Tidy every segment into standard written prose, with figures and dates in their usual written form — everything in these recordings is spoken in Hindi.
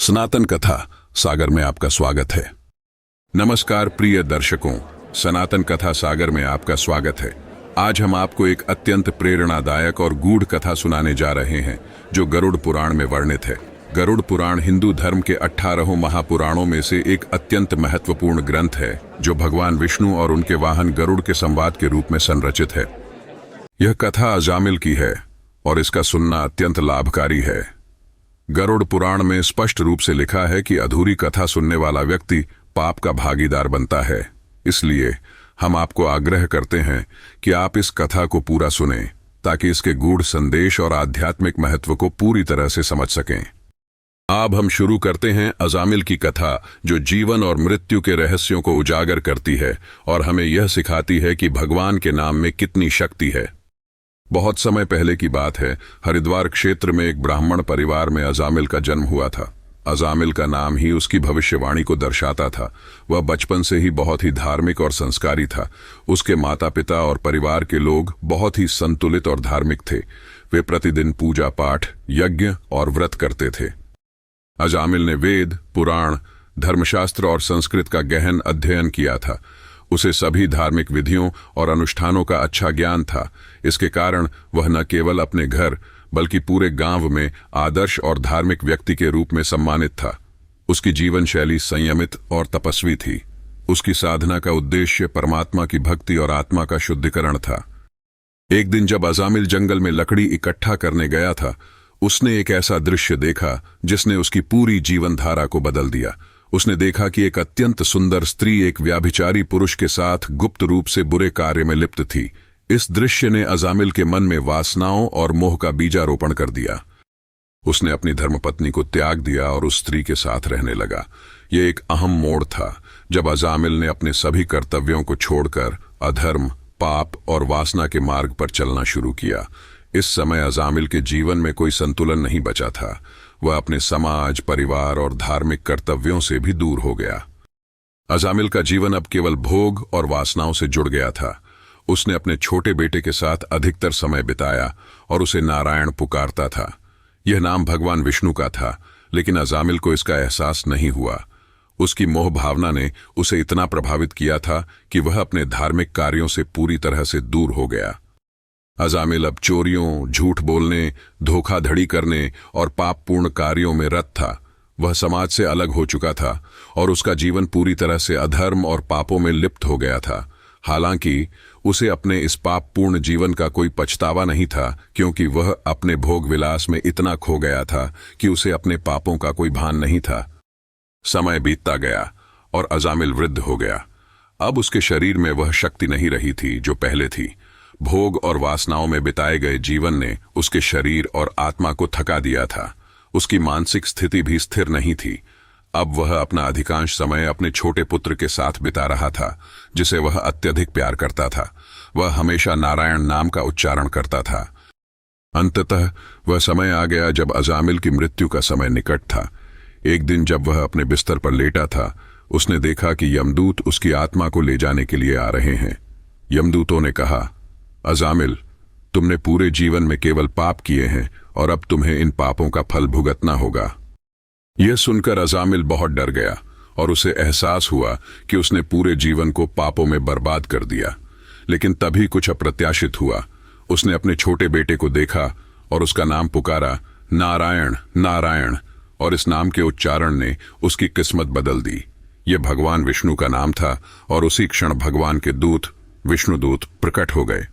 सनातन कथा सागर में आपका स्वागत है। नमस्कार प्रिय दर्शकों, सनातन कथा सागर में आपका स्वागत है। आज हम आपको एक अत्यंत प्रेरणादायक और गूढ़ कथा सुनाने जा रहे हैं जो गरुड़ पुराण में वर्णित है। गरुड़ पुराण हिंदू धर्म के 18 महापुराणों में से एक अत्यंत महत्वपूर्ण ग्रंथ है जो भगवान विष्णु और उनके वाहन गरुड़ के संवाद के रूप में संरचित है। यह कथा अजामिल की है और इसका सुनना अत्यंत लाभकारी है। गरुड़ पुराण में स्पष्ट रूप से लिखा है कि अधूरी कथा सुनने वाला व्यक्ति पाप का भागीदार बनता है। इसलिए हम आपको आग्रह करते हैं कि आप इस कथा को पूरा सुनें ताकि इसके गूढ़ संदेश और आध्यात्मिक महत्व को पूरी तरह से समझ सकें। अब हम शुरू करते हैं अजामिल की कथा, जो जीवन और मृत्यु के रहस्यों को उजागर करती है और हमें यह सिखाती है कि भगवान के नाम में कितनी शक्ति है। बहुत समय पहले की बात है। हरिद्वार क्षेत्र में एक ब्राह्मण परिवार में अजामिल का जन्म हुआ था। अजामिल का नाम ही उसकी भविष्यवाणी को दर्शाता था। वह बचपन से ही बहुत ही धार्मिक और संस्कारी था। उसके माता पिता और परिवार के लोग बहुत ही संतुलित और धार्मिक थे। वे प्रतिदिन पूजा पाठ, यज्ञ और व्रत करते थे। अजामिल ने वेद, पुराण, धर्मशास्त्र और संस्कृत का गहन अध्ययन किया था। उसे सभी धार्मिक विधियों और अनुष्ठानों का अच्छा ज्ञान था। इसके कारण वह न केवल अपने घर बल्कि पूरे गांव में आदर्श और धार्मिक व्यक्ति के रूप में सम्मानित था। उसकी जीवन शैली संयमित और तपस्वी थी। उसकी साधना का उद्देश्य परमात्मा की भक्ति और आत्मा का शुद्धिकरण था। एक दिन जब अजामिल जंगल में लकड़ी इकट्ठा करने गया था, उसने एक ऐसा दृश्य देखा जिसने उसकी पूरी जीवन धारा को बदल दिया। उसने देखा कि एक अत्यंत सुंदर स्त्री एक व्याभिचारी पुरुष के साथ गुप्त रूप से बुरे कार्य में लिप्त थी। इस दृश्य ने अजामिल के मन में वासनाओं और मोह का बीजारोपण कर दिया। उसने अपनी धर्मपत्नी को त्याग दिया और उस स्त्री के साथ रहने लगा। यह एक अहम मोड़ था जब अजामिल ने अपने सभी कर्तव्यों को छोड़कर अधर्म, पाप और वासना के मार्ग पर चलना शुरू किया। इस समय अजामिल के जीवन में कोई संतुलन नहीं बचा था। वह अपने समाज, परिवार और धार्मिक कर्तव्यों से भी दूर हो गया। अजामिल का जीवन अब केवल भोग और वासनाओं से जुड़ गया था। उसने अपने छोटे बेटे के साथ अधिकतर समय बिताया और उसे नारायण पुकारता था। यह नाम भगवान विष्णु का था, लेकिन अजामिल को इसका एहसास नहीं हुआ। उसकी मोह भावना ने उसे इतना प्रभावित किया था कि वह अपने धार्मिक कार्यों से पूरी तरह से दूर हो गया। अजामिल अब चोरियों, झूठ बोलने, धोखाधड़ी करने और पापपूर्ण कार्यों में रत था। वह समाज से अलग हो चुका था और उसका जीवन पूरी तरह से अधर्म और पापों में लिप्त हो गया था। हालांकि उसे अपने इस पापपूर्ण जीवन का कोई पछतावा नहीं था, क्योंकि वह अपने भोग विलास में इतना खो गया था कि उसे अपने पापों का कोई भान नहीं था। समय बीतता गया और अजामिल वृद्ध हो गया। अब उसके शरीर में वह शक्ति नहीं रही थी जो पहले थी। भोग और वासनाओं में बिताए गए जीवन ने उसके शरीर और आत्मा को थका दिया था। उसकी मानसिक स्थिति भी स्थिर नहीं थी। अब वह अपना अधिकांश समय अपने छोटे पुत्र के साथ बिता रहा था, जिसे वह अत्यधिक प्यार करता था। वह हमेशा नारायण नाम का उच्चारण करता था। अंततः वह समय आ गया जब अजामिल की मृत्यु का समय निकट था। एक दिन जब वह अपने बिस्तर पर लेटा था, उसने देखा कि यमदूत उसकी आत्मा को ले जाने के लिए आ रहे हैं। यमदूतों ने कहा, अजामिल, तुमने पूरे जीवन में केवल पाप किए हैं और अब तुम्हें इन पापों का फल भुगतना होगा। यह सुनकर अजामिल बहुत डर गया और उसे एहसास हुआ कि उसने पूरे जीवन को पापों में बर्बाद कर दिया। लेकिन तभी कुछ अप्रत्याशित हुआ। उसने अपने छोटे बेटे को देखा और उसका नाम पुकारा, नारायण नारायण, और इस नाम के उच्चारण ने उसकी किस्मत बदल दी। यह भगवान विष्णु का नाम था और उसी क्षण भगवान के दूत विष्णुदूत प्रकट हो गए।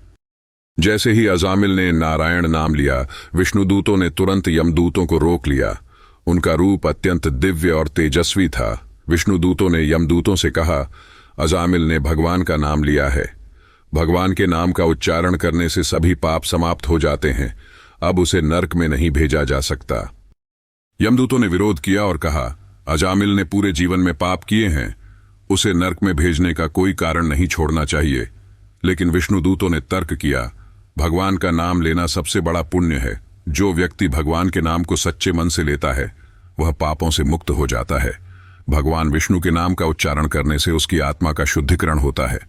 जैसे ही अजामिल ने नारायण नाम लिया, विष्णुदूतों ने तुरंत यमदूतों को रोक लिया। उनका रूप अत्यंत दिव्य और तेजस्वी था। विष्णुदूतों ने यमदूतों से कहा, अजामिल ने भगवान का नाम लिया है। भगवान के नाम का उच्चारण करने से सभी पाप समाप्त हो जाते हैं। अब उसे नरक में नहीं भेजा जा सकता। यमदूतों ने विरोध किया और कहा, अजामिल ने पूरे जीवन में पाप किए हैं, उसे नरक में भेजने का कोई कारण नहीं छोड़ना चाहिए। लेकिन विष्णुदूतों ने तर्क किया, भगवान का नाम लेना सबसे बड़ा पुण्य है। जो व्यक्ति भगवान के नाम को सच्चे मन से लेता है वह पापों से मुक्त हो जाता है। भगवान विष्णु के नाम का उच्चारण करने से उसकी आत्मा का शुद्धिकरण होता है।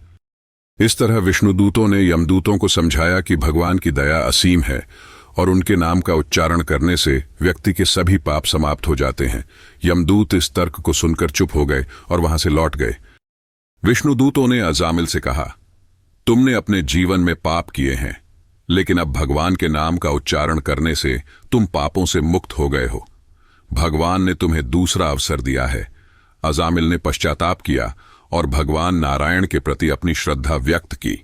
इस तरह विष्णुदूतों ने यमदूतों को समझाया कि भगवान की दया असीम है और उनके नाम का उच्चारण करने से व्यक्ति के सभी पाप समाप्त हो जाते हैं। यमदूत इस तर्क को सुनकर चुप हो गए और वहां से लौट गए। विष्णुदूतों ने अजामिल से कहा, तुमने अपने जीवन में पाप किए हैं, लेकिन अब भगवान के नाम का उच्चारण करने से तुम पापों से मुक्त हो गए हो। भगवान ने तुम्हें दूसरा अवसर दिया है। अजामिल ने पश्चाताप किया और भगवान नारायण के प्रति अपनी श्रद्धा व्यक्त की।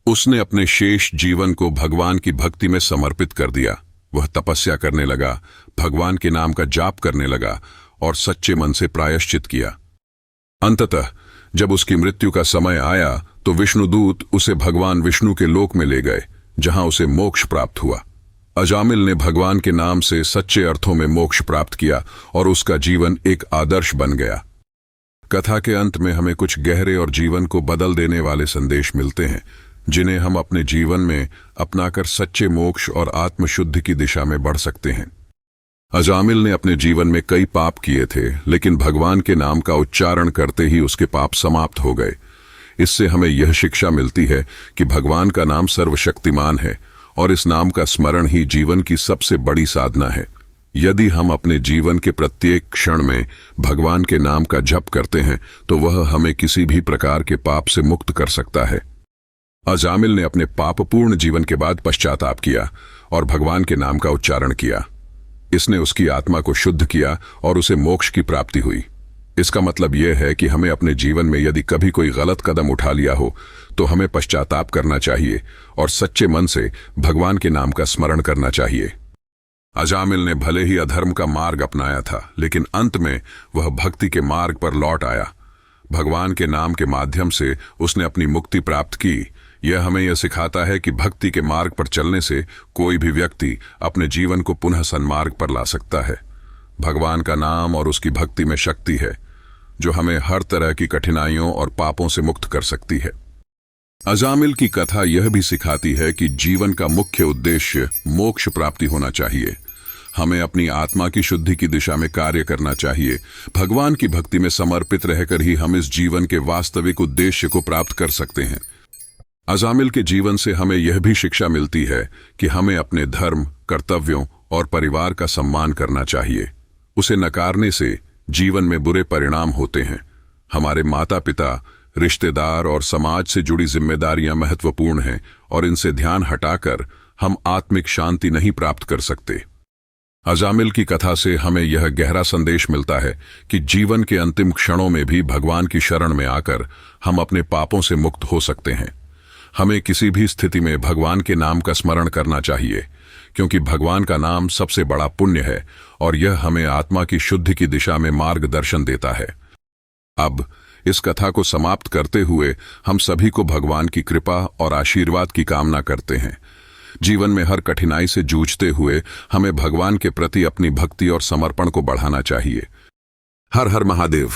उसने अपने शेष जीवन को भगवान की भक्ति में समर्पित कर दिया। वह तपस्या करने लगा, भगवान के नाम का जाप करने लगा और सच्चे मन से प्रायश्चित किया। अंततः जब उसकी मृत्यु का समय आया तो विष्णुदूत उसे भगवान विष्णु के लोक में ले गए, जहां उसे मोक्ष प्राप्त हुआ। अजामिल ने भगवान के नाम से सच्चे अर्थों में मोक्ष प्राप्त किया और उसका जीवन एक आदर्श बन गया। कथा के अंत में हमें कुछ गहरे और जीवन को बदल देने वाले संदेश मिलते हैं, जिन्हें हम अपने जीवन में अपनाकर सच्चे मोक्ष और आत्मशुद्धि की दिशा में बढ़ सकते हैं। अजामिल ने अपने जीवन में कई पाप किए थे, लेकिन भगवान के नाम का उच्चारण करते ही उसके पाप समाप्त हो गए। इससे हमें यह शिक्षा मिलती है कि भगवान का नाम सर्वशक्तिमान है और इस नाम का स्मरण ही जीवन की सबसे बड़ी साधना है। यदि हम अपने जीवन के प्रत्येक क्षण में भगवान के नाम का जप करते हैं तो वह हमें किसी भी प्रकार के पाप से मुक्त कर सकता है। अजामिल ने अपने पापपूर्ण जीवन के बाद पश्चाताप किया और भगवान के नाम का उच्चारण किया। इसने उसकी आत्मा को शुद्ध किया और उसे मोक्ष की प्राप्ति हुई। इसका मतलब यह है कि हमें अपने जीवन में यदि कभी कोई गलत कदम उठा लिया हो तो हमें पश्चाताप करना चाहिए और सच्चे मन से भगवान के नाम का स्मरण करना चाहिए। अजामिल ने भले ही अधर्म का मार्ग अपनाया था, लेकिन अंत में वह भक्ति के मार्ग पर लौट आया। भगवान के नाम के माध्यम से उसने अपनी मुक्ति प्राप्त की। यह हमें यह सिखाता है कि भक्ति के मार्ग पर चलने से कोई भी व्यक्ति अपने जीवन को पुनः सन्मार्ग पर ला सकता है। भगवान का नाम और उसकी भक्ति में शक्ति है जो हमें हर तरह की कठिनाइयों और पापों से मुक्त कर सकती है। अजामिल की कथा यह भी सिखाती है कि जीवन का मुख्य उद्देश्य मोक्ष प्राप्ति होना चाहिए। हमें अपनी आत्मा की शुद्धि की दिशा में कार्य करना चाहिए। भगवान की भक्ति में समर्पित रहकर ही हम इस जीवन के वास्तविक उद्देश्य को प्राप्त कर सकते हैं। अजामिल के जीवन से हमें यह भी शिक्षा मिलती है कि हमें अपने धर्म, कर्तव्यों और परिवार का सम्मान करना चाहिए। उसे नकारने से जीवन में बुरे परिणाम होते हैं। हमारे माता पिता, रिश्तेदार और समाज से जुड़ी जिम्मेदारियां महत्वपूर्ण हैं और इनसे ध्यान हटाकर हम आत्मिक शांति नहीं प्राप्त कर सकते। अजामिल की कथा से हमें यह गहरा संदेश मिलता है कि जीवन के अंतिम क्षणों में भी भगवान की शरण में आकर हम अपने पापों से मुक्त हो सकते हैं। हमें किसी भी स्थिति में भगवान के नाम का स्मरण करना चाहिए, क्योंकि भगवान का नाम सबसे बड़ा पुण्य है और यह हमें आत्मा की शुद्धि की दिशा में मार्गदर्शन देता है। अब इस कथा को समाप्त करते हुए हम सभी को भगवान की कृपा और आशीर्वाद की कामना करते हैं। जीवन में हर कठिनाई से जूझते हुए हमें भगवान के प्रति अपनी भक्ति और समर्पण को बढ़ाना चाहिए। हर हर महादेव।